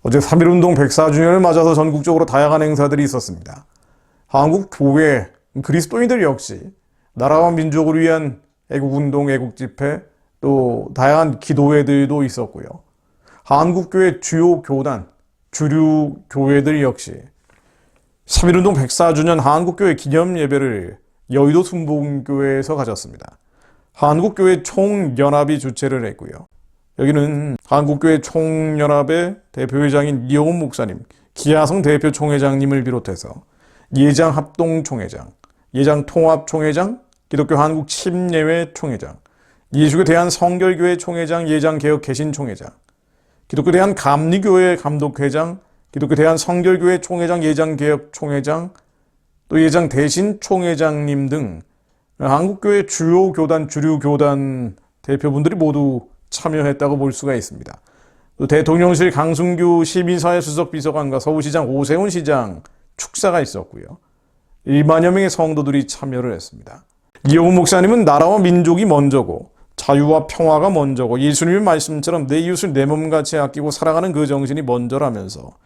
어제 3.1운동 104주년을 맞아서 전국적으로 다양한 행사들이 있었습니다. 한국 교회, 그리스도인들 역시 나라와 민족을 위한 애국운동, 애국집회, 또 다양한 기도회들도 있었고요. 한국교회 주요 교단, 주류 교회들 역시 3.1운동 104주년 한국교회 기념예배를 여의도 순복음교회에서 가졌습니다. 한국교회 총연합이 주최를 했고요. 여기는 한국교회 총연합의 대표회장인 이영훈 목사님, 기하성 대표 총회장님을 비롯해서 예장 합동총회장, 예장 통합총회장, 기독교 한국 침례회 총회장, 예수교 대한 성결교회 총회장, 예장 개혁 개신 총회장, 기독교 대한 감리교회 감독회장, 기독교 대한 성결교회 총회장, 예장 개혁 총회장, 또 예장 대신 총회장님 등 한국교회 주요 교단, 주류 교단 대표분들이 모두 참여했다고 볼 수가 있습니다. 또 대통령실 강승규 시민사회 수석 비서관과 서울시장 오세훈 시장 축사가 있었고요. 1만여 명의 성도들이 참여를 했습니다. 이영훈 목사님은 나라와 민족이 먼저고 자유와 평화가 먼저고 예수님의 말씀처럼 내 이웃을 내 몸같이 아끼고 사랑하는 그 정신이 먼저라면서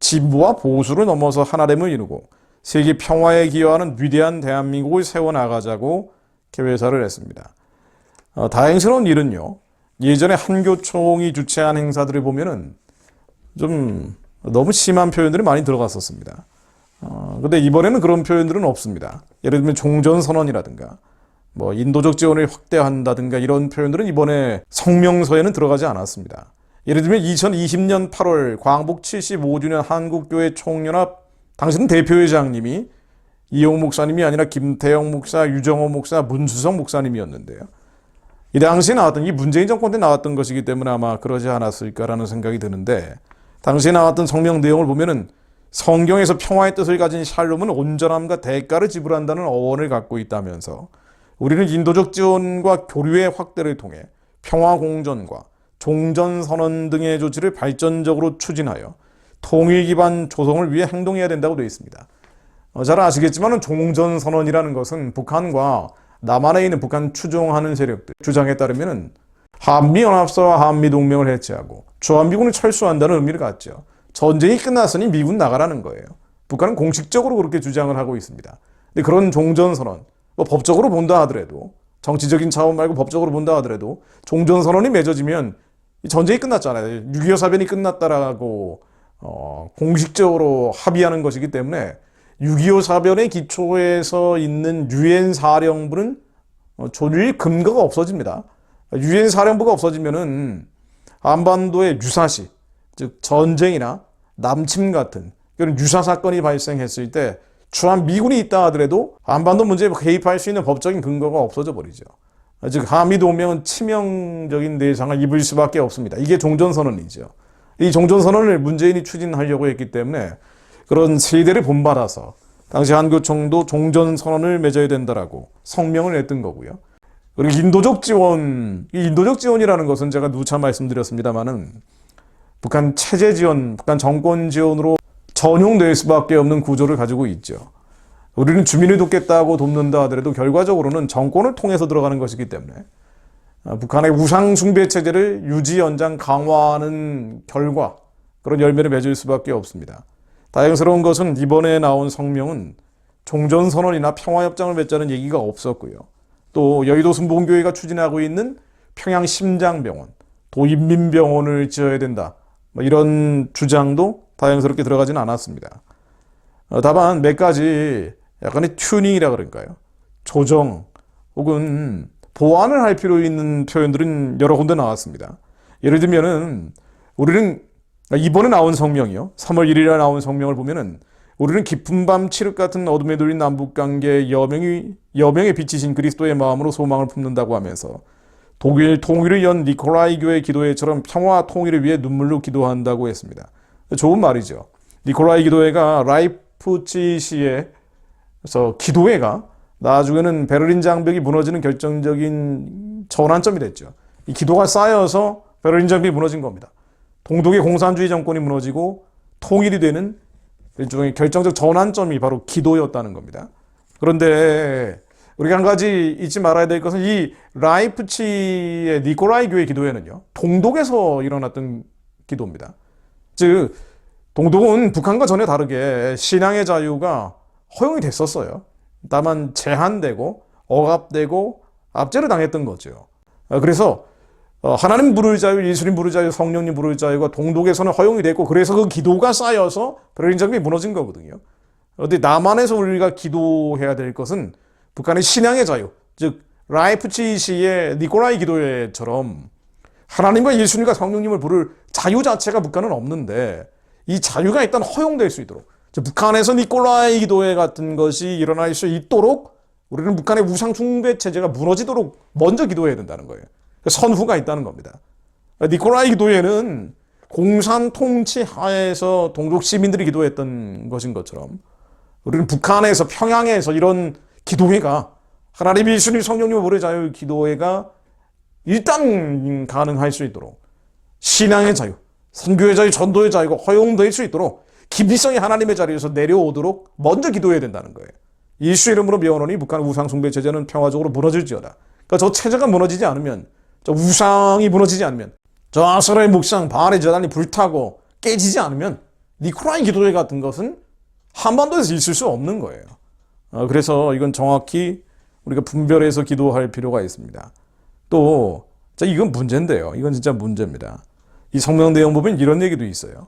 진보와 보수를 넘어서 하나됨을 이루고 세계 평화에 기여하는 위대한 대한민국을 세워나가자고 개회사를 했습니다. 다행스러운 일은요, 예전에 한교총이 주최한 행사들을 보면은 좀 너무 심한 표현들이 많이 들어갔었습니다. 근데 이번에는 그런 표현들은 없습니다. 예를 들면 종전선언이라든가 인도적 지원을 확대한다든가 이런 표현들은 이번에 성명서에는 들어가지 않았습니다. 예를 들면 2020년 8월 광복 75주년 한국교회 총연합 당시는 대표회장님이 이영훈 목사님이 아니라 김태영 목사, 유정호 목사, 문수성 목사님이었는데요. 이 당시에 나왔던, 이 문재인 정권 때 나왔던 것이기 때문에 아마 그러지 않았을까라는 생각이 드는데, 당시에 나왔던 성명 내용을 보면은 성경에서 평화의 뜻을 가진 샬롬은 온전함과 대가를 지불한다는 어원을 갖고 있다면서 우리는 인도적 지원과 교류의 확대를 통해 평화 공전과 종전선언 등의 조치를 발전적으로 추진하여 통일 기반 조성을 위해 행동해야 된다고 되어 있습니다. 잘 아시겠지만 종전선언이라는 것은 북한과 남한에 있는 북한 추종하는 세력들 주장에 따르면 한미연합사와 한미동맹을 해체하고 주한미군을 철수한다는 의미를 갖죠. 전쟁이 끝났으니 미군 나가라는 거예요. 북한은 공식적으로 그렇게 주장을 하고 있습니다. 근데 그런 종전선언, 법적으로 본다 하더라도, 정치적인 차원 말고 법적으로 본다 하더라도 종전선언이 맺어지면 전쟁이 끝났잖아요. 6.25 사변이 끝났다라고 공식적으로 합의하는 것이기 때문에 6.25 사변의 기초에서 있는 유엔 사령부는 존립 근거가 없어집니다. 유엔 사령부가 없어지면은 한반도의 유사시, 즉 전쟁이나 남침 같은 그런 유사 사건이 발생했을 때 주한 미군이 있다 하더라도 한반도 문제에 개입할 수 있는 법적인 근거가 없어져 버리죠. 즉 한미동맹은 치명적인 내상을 입을 수밖에 없습니다. 이게 종전선언이죠. 이 종전선언을 문재인이 추진하려고 했기 때문에 그런 세대를 본받아서 당시 한교총도 종전선언을 맺어야 된다라고 성명을 냈던 거고요. 그리고 인도적 지원, 이 인도적 지원이라는 것은 제가 누차 말씀드렸습니다만은 북한 체제 지원, 북한 정권 지원으로 전용될 수밖에 없는 구조를 가지고 있죠. 우리는 주민을 돕겠다고 돕는다 하더라도 결과적으로는 정권을 통해서 들어가는 것이기 때문에 북한의 우상 숭배 체제를 유지, 연장, 강화하는 결과 그런 열매를 맺을 수밖에 없습니다. 다행스러운 것은 이번에 나온 성명은 종전선언이나 평화협정을 맺자는 얘기가 없었고요. 또 여의도 순복음교회가 추진하고 있는 평양심장병원, 도인민병원을 지어야 된다, 이런 주장도 다행스럽게 들어가지는 않았습니다. 다만 몇 가지 약간의 튜닝이라 그럴까요? 조정 혹은 보완을 할 필요 있는 표현들은 여러 군데 나왔습니다. 예를 들면은 우리는 이번에 나온 성명이요, 3월 1일에 나온 성명을 보면은 우리는 깊은 밤 칠흑 같은 어둠에 둘린 남북관계에 여명에 비치신 그리스도의 마음으로 소망을 품는다고 하면서 독일 통일을 연 니콜라이 교회 기도회처럼 평화 통일을 위해 눈물로 기도한다고 했습니다. 좋은 말이죠. 니콜라이 기도회가 라이프치히에서 기도회가 나중에는 베를린 장벽이 무너지는 결정적인 전환점이 됐죠. 이 기도가 쌓여서 베를린 장벽이 무너진 겁니다. 동독의 공산주의 정권이 무너지고 통일이 되는 일종의 결정적 전환점이 바로 기도였다는 겁니다. 그런데 우리가 한 가지 잊지 말아야 될 것은 이 라이프치히의 니콜라이 교회 기도회는요, 동독에서 일어났던 기도입니다. 즉 동독은 북한과 전혀 다르게 신앙의 자유가 허용이 됐었어요. 다만 제한되고 억압되고 압제를 당했던 거죠. 그래서 하나님 부를 자유, 예수님 부를 자유, 성령님 부를 자유가 동독에서는 허용이 됐고, 그래서 그 기도가 쌓여서 베를린 장벽이 무너진 거거든요. 그런데 남한에서 우리가 기도해야 될 것은 북한의 신앙의 자유, 즉 라이프치히의 니콜라이 기도회처럼 하나님과 예수님과 성령님을 부를 자유 자체가 북한은 없는데, 이 자유가 일단 허용될 수 있도록, 북한에서 니콜라이 기도회 같은 것이 일어날 수 있도록 우리는 북한의 우상 숭배 체제가 무너지도록 먼저 기도해야 된다는 거예요. 선후가 있다는 겁니다. 니콜라이 기도회는 공산 통치 하에서 동독 시민들이 기도했던 것인 것처럼 우리는 북한에서, 평양에서 이런 기도회가, 하나님, 예수님, 성령님을 부를 자유 기도회가 일단 가능할 수 있도록 신앙의 자유, 선교의 자유, 전도의 자유가 허용될 수 있도록 김일성이 하나님의 자리에서 내려오도록 먼저 기도해야 된다는 거예요. 예수 이름으로 명하노니 북한 우상 숭배 체제는 평화적으로 무너질지어다. 그러니까 저 체제가 무너지지 않으면, 저 우상이 무너지지 않으면, 저 아세라의 묵상, 바알의 제단이 불타고 깨지지 않으면 니콜라이 기도회 같은 것은 한반도에서 있을 수 없는 거예요. 그래서 이건 정확히 우리가 분별해서 기도할 필요가 있습니다. 또 이건 문제인데요. 이건 진짜 문제입니다. 이 성명대영 보면 이런 얘기도 있어요.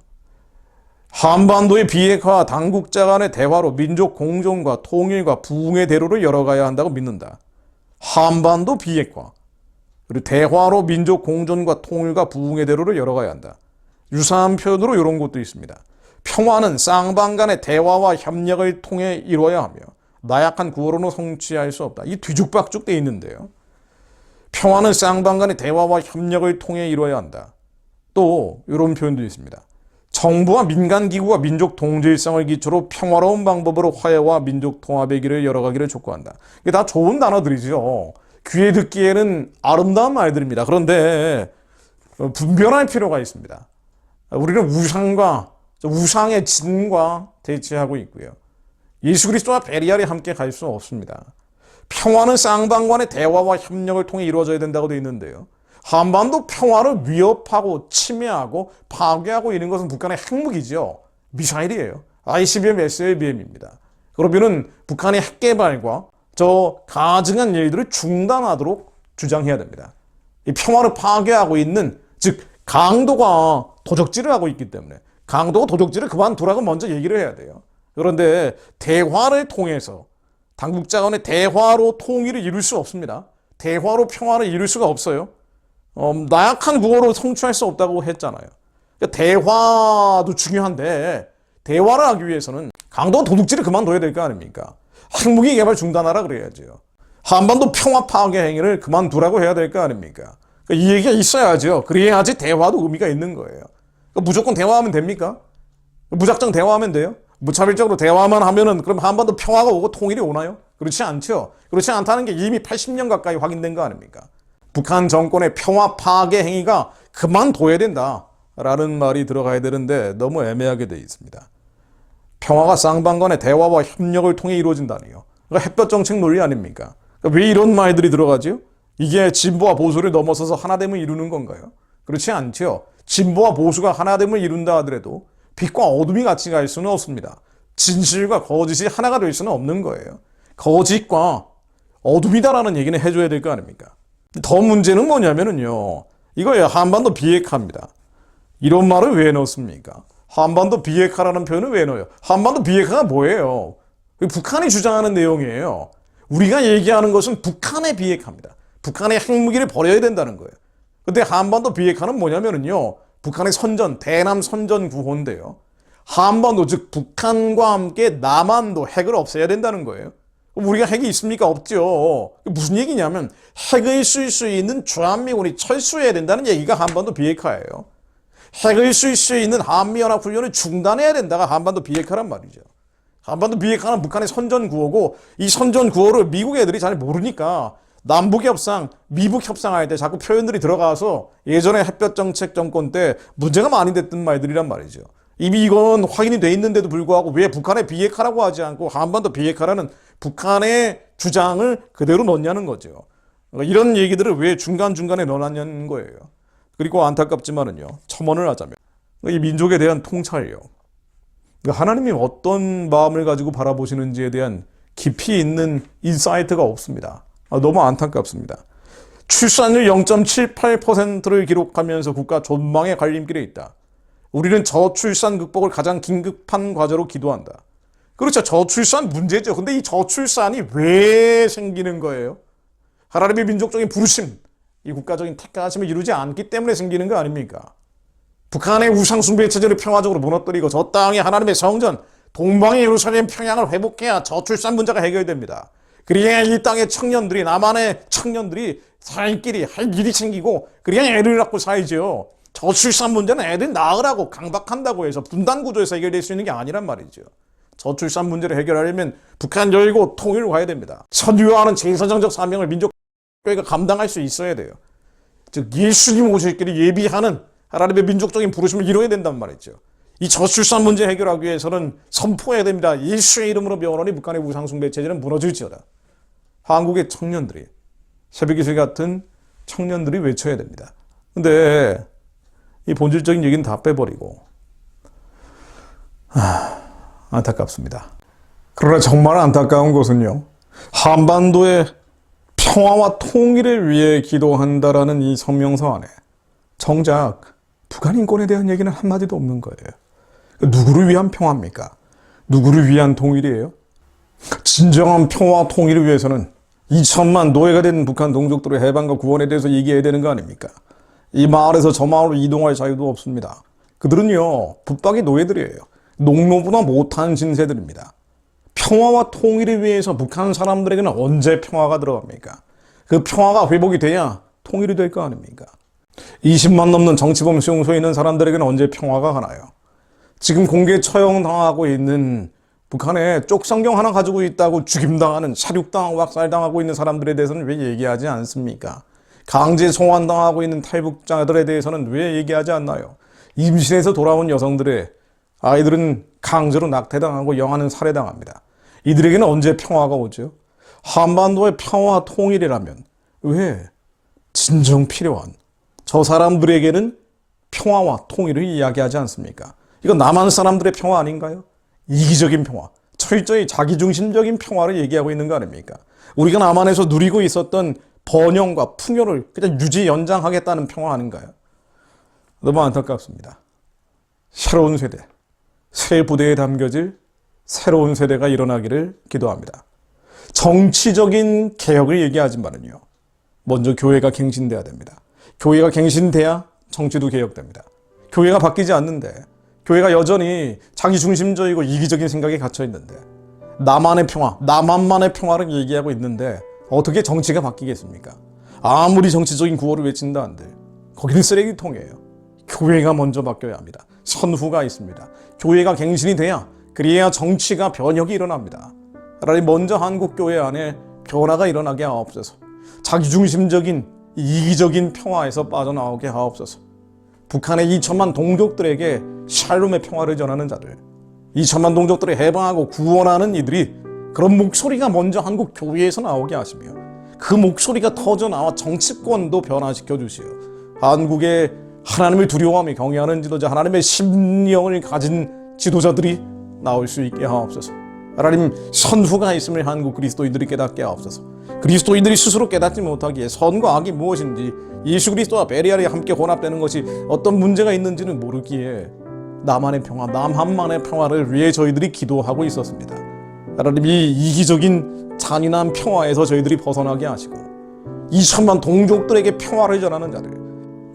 한반도의 비핵화, 당국자 간의 대화로 민족 공존과 통일과 부흥의 대로를 열어가야 한다고 믿는다. 한반도 비핵화, 그리고 대화로 민족 공존과 통일과 부흥의 대로를 열어가야 한다. 유사한 표현으로 이런 것도 있습니다. 평화는 쌍방 간의 대화와 협력을 통해 이루어야 하며 나약한 구호로는 성취할 수 없다. 이 뒤죽박죽 돼 있는데요. 평화는 쌍방 간의 대화와 협력을 통해 이루어야 한다. 또 이런 표현도 있습니다. 정부와 민간기구가 민족 동질성을 기초로 평화로운 방법으로 화해와 민족 통합의 길을 열어가기를 촉구한다. 이게 다 좋은 단어들이죠. 귀에 듣기에는 아름다운 말들입니다. 그런데 분별할 필요가 있습니다. 우리는 우상의 진과 대치하고 있고요. 예수 그리스도와 베리알이 함께 갈 수 없습니다. 평화는 쌍방 간의 대화와 협력을 통해 이루어져야 된다고 되어 있는데요. 한반도 평화를 위협하고 침해하고 파괴하고 있는 것은 북한의 핵무기죠. 미사일이에요. ICBM, SLBM입니다. 그러면은 북한의 핵 개발과 저 가증한 일들을 중단하도록 주장해야 됩니다. 이 평화를 파괴하고 있는, 즉 강도가 도적질을 하고 있기 때문에 강도가 도적질을 그만두라고 먼저 얘기를 해야 돼요. 그런데 대화를 통해서, 당국자 간의 대화로 통일을 이룰 수 없습니다. 대화로 평화를 이룰 수가 없어요. 나약한 구호로 성취할 수 없다고 했잖아요. 그러니까 대화도 중요한데 대화를 하기 위해서는 강도가 도둑질을 그만둬야 될 거 아닙니까? 핵무기 개발 중단하라 그래야죠. 한반도 평화 파괴 행위를 그만두라고 해야 될 거 아닙니까? 그러니까 이 얘기가 있어야죠. 그래야지 대화도 의미가 있는 거예요. 그러니까 무조건 대화하면 됩니까? 무작정 대화하면 돼요? 무차별적으로 대화만 하면은 그럼 한반도 평화가 오고 통일이 오나요? 그렇지 않죠. 그렇지 않다는 게 이미 80년 가까이 확인된 거 아닙니까? 북한 정권의 평화 파괴 행위가 그만둬야 된다라는 말이 들어가야 되는데 너무 애매하게 되어 있습니다. 평화가 쌍방 간의 대화와 협력을 통해 이루어진다니요. 그러니까 햇볕 정책 논리 아닙니까? 그러니까 왜 이런 말들이 들어가죠? 이게 진보와 보수를 넘어서서 하나됨을 이루는 건가요? 그렇지 않죠. 진보와 보수가 하나됨을 이룬다 하더라도 빛과 어둠이 같이 갈 수는 없습니다. 진실과 거짓이 하나가 될 수는 없는 거예요. 거짓과 어둠이다라는 얘기는 해줘야 될 거 아닙니까? 더 문제는 뭐냐면은요, 이거예요. 한반도 비핵화입니다. 이런 말을 왜 넣습니까? 한반도 비핵화라는 표현을 왜 넣어요? 한반도 비핵화가 뭐예요? 북한이 주장하는 내용이에요. 우리가 얘기하는 것은 북한의 비핵화입니다. 북한의 핵무기를 버려야 된다는 거예요. 근데 한반도 비핵화는 뭐냐면은요, 북한의 선전, 대남 선전 구호인데요. 한반도, 즉 북한과 함께 남한도 핵을 없애야 된다는 거예요. 우리가 핵이 있습니까? 없죠. 무슨 얘기냐면 핵을 쓸 수 있는 주한미군이 철수해야 된다는 얘기가 한반도 비핵화예요. 핵을 쓸 수 있는 한미연합훈련을 중단해야 된다가 한반도 비핵화란 말이죠. 한반도 비핵화는 북한의 선전구호고, 이 선전구호를 미국 애들이 잘 모르니까 남북협상, 미북협상할 때 자꾸 표현들이 들어가서 예전에 햇볕정책 정권 때 문제가 많이 됐던 말들이란 말이죠. 이미 이건 확인이 돼 있는데도 불구하고 왜 북한의 비핵화라고 하지 않고 한반도 비핵화라는 북한의 주장을 그대로 넣냐는 거죠. 이런 얘기들을 왜 중간중간에 넣어놨냐는 거예요. 그리고 안타깝지만은요, 첨언을 하자면 이 민족에 대한 통찰력, 하나님이 어떤 마음을 가지고 바라보시는지에 대한 깊이 있는 인사이트가 없습니다. 너무 안타깝습니다. 출산율 0.78%를 기록하면서 국가 전망의 갈림길에 있다. 우리는 저출산 극복을 가장 긴급한 과제로 기도한다. 그렇죠. 저출산 문제죠. 근데 이 저출산이 왜 생기는 거예요? 하나님의 민족적인 부르심, 이 국가적인 택하심을 이루지 않기 때문에 생기는 거 아닙니까? 북한의 우상숭배 체제를 평화적으로 무너뜨리고 저 땅에 하나님의 성전, 동방의 예루살렘 평양을 회복해야 저출산 문제가 해결됩니다. 그래야 이 땅의 청년들이, 남한의 청년들이 살 길이, 할 일이 생기고 그래야 애를 낳고 살죠. 저출산 문제는 애들 낳으라고 강박한다고 해서 분단구조에서 해결될 수 있는 게 아니란 말이죠. 저출산 문제를 해결하려면 북한 열고 통일을 가야 됩니다. 선유화하는 제사정적 사명을 민족교회가 감당할 수 있어야 돼요. 즉 예수님 오실 길을 예비하는 하나님의 민족적인 부르심을 이뤄야 된단 말이죠. 이 저출산 문제 해결하기 위해서는 선포해야 됩니다. 예수의 이름으로 명하노니 북한의 우상숭배 체제는 무너질지어다. 한국의 청년들이, 새벽기술 같은 청년들이 외쳐야 됩니다. 근데 이 본질적인 얘기는 다 빼버리고 안타깝습니다. 그러나 정말 안타까운 것은요, 한반도의 평화와 통일을 위해 기도한다라는 이 성명서 안에 정작 북한 인권에 대한 얘기는 한마디도 없는 거예요. 누구를 위한 평화입니까? 누구를 위한 통일이에요? 진정한 평화와 통일을 위해서는 2천만 노예가 된 북한 동족들의 해방과 구원에 대해서 얘기해야 되는 거 아닙니까? 이 마을에서 저 마을로 이동할 자유도 없습니다. 그들은요, 붙박이 노예들이에요. 농노보다 못한 신세들입니다. 평화와 통일을 위해서 북한 사람들에게는 언제 평화가 들어갑니까? 그 평화가 회복이 돼야 통일이 될 거 아닙니까? 20만 넘는 정치범 수용소에 있는 사람들에게는 언제 평화가 가나요? 지금 공개 처형당하고 있는 북한에 쪽성경 하나 가지고 있다고 죽임당하는, 사륙당하고 학살당하고 있는 사람들에 대해서는 왜 얘기하지 않습니까? 강제 송환당하고 있는 탈북자들에 대해서는 왜 얘기하지 않나요? 임신해서 돌아온 여성들의 아이들은 강제로 낙태당하고 영아는 살해당합니다. 이들에게는 언제 평화가 오죠? 한반도의 평화와 통일이라면 왜 진정 필요한 저 사람들에게는 평화와 통일을 이야기하지 않습니까? 이건 남한 사람들의 평화 아닌가요? 이기적인 평화, 철저히 자기중심적인 평화를 얘기하고 있는 거 아닙니까? 우리가 남한에서 누리고 있었던 번영과 풍요를 그냥 유지 연장하겠다는 평화 아닌가요? 너무 안타깝습니다. 새로운 세대, 새 부대에 담겨질 새로운 세대가 일어나기를 기도합니다. 정치적인 개혁을 얘기하지만은요, 먼저 교회가 갱신돼야 됩니다. 교회가 갱신돼야 정치도 개혁됩니다. 교회가 바뀌지 않는데, 교회가 여전히 자기중심적이고 이기적인 생각에 gat혀 있는데, 나만의 평화, 나만만의 평화를 얘기하고 있는데 어떻게 정치가 바뀌겠습니까? 아무리 정치적인 구호를 외친다 한들 거기는 쓰레기통이에요. 교회가 먼저 바뀌어야 합니다. 선후가 있습니다. 교회가 갱신이 돼야, 그래야 정치가 변혁이 일어납니다. 차라리 먼저 한국교회 안에 변화가 일어나게 하옵소서. 자기중심적인 이기적인 평화에서 빠져나오게 하옵소서. 북한의 2천만 동족들에게 샬롬의 평화를 전하는 자들, 2천만 동족들을 해방하고 구원하는 이들이, 그런 목소리가 먼저 한국 교회에서 나오게 하시며 그 목소리가 터져나와 정치권도 변화시켜 주시어 한국의 하나님을 두려워하며 경외하는 지도자, 하나님의 심령을 가진 지도자들이 나올 수 있게 하옵소서. 하나님, 선후가 있음을 한국 그리스도인들이 깨닫게 하옵소서. 그리스도인들이 스스로 깨닫지 못하기에 선과 악이 무엇인지, 예수 그리스도와 베리알이 함께 혼합되는 것이 어떤 문제가 있는지는 모르기에 나만의 평화, 남한만의 평화를 위해 저희들이 기도하고 있었습니다. 하나님, 이 이기적인 잔인한 평화에서 저희들이 벗어나게 하시고 2천만 동족들에게 평화를 전하는 자들,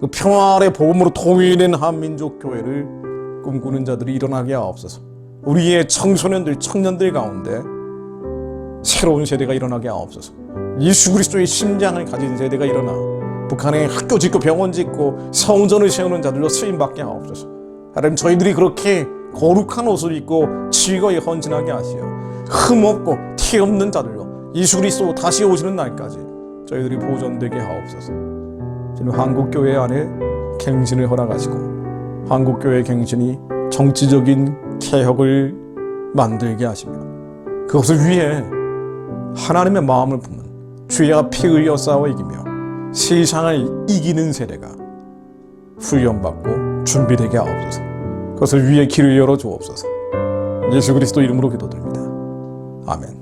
그 평화의 복음으로 통일된 한민족교회를 꿈꾸는 자들이 일어나게 하옵소서. 우리의 청소년들, 청년들 가운데 새로운 세대가 일어나게 하옵소서. 예수 그리스도의 심장을 가진 세대가 일어나 북한에 학교 짓고 병원 짓고 성전을 세우는 자들로 쓰임받게 하옵소서. 하나님, 저희들이 그렇게 거룩한 옷을 입고 즐거이 헌신하게 하시어 흠없고 티 없는 자들로 예수 그리스도 다시 오시는 날까지 저희들이 보존되게 하옵소서. 지금 한국교회 안에 갱신을 허락하시고 한국교회 갱신이 정치적인 개혁을 만들게 하시며 그것을 위해 하나님의 마음을 품은 주의 피 흘려 싸워 이기며 세상을 이기는 세대가 훈련받고 준비되게 하옵소서. 그것을 위해 길을 열어 주옵소서. 예수 그리스도 이름으로 기도드립니다. 아멘.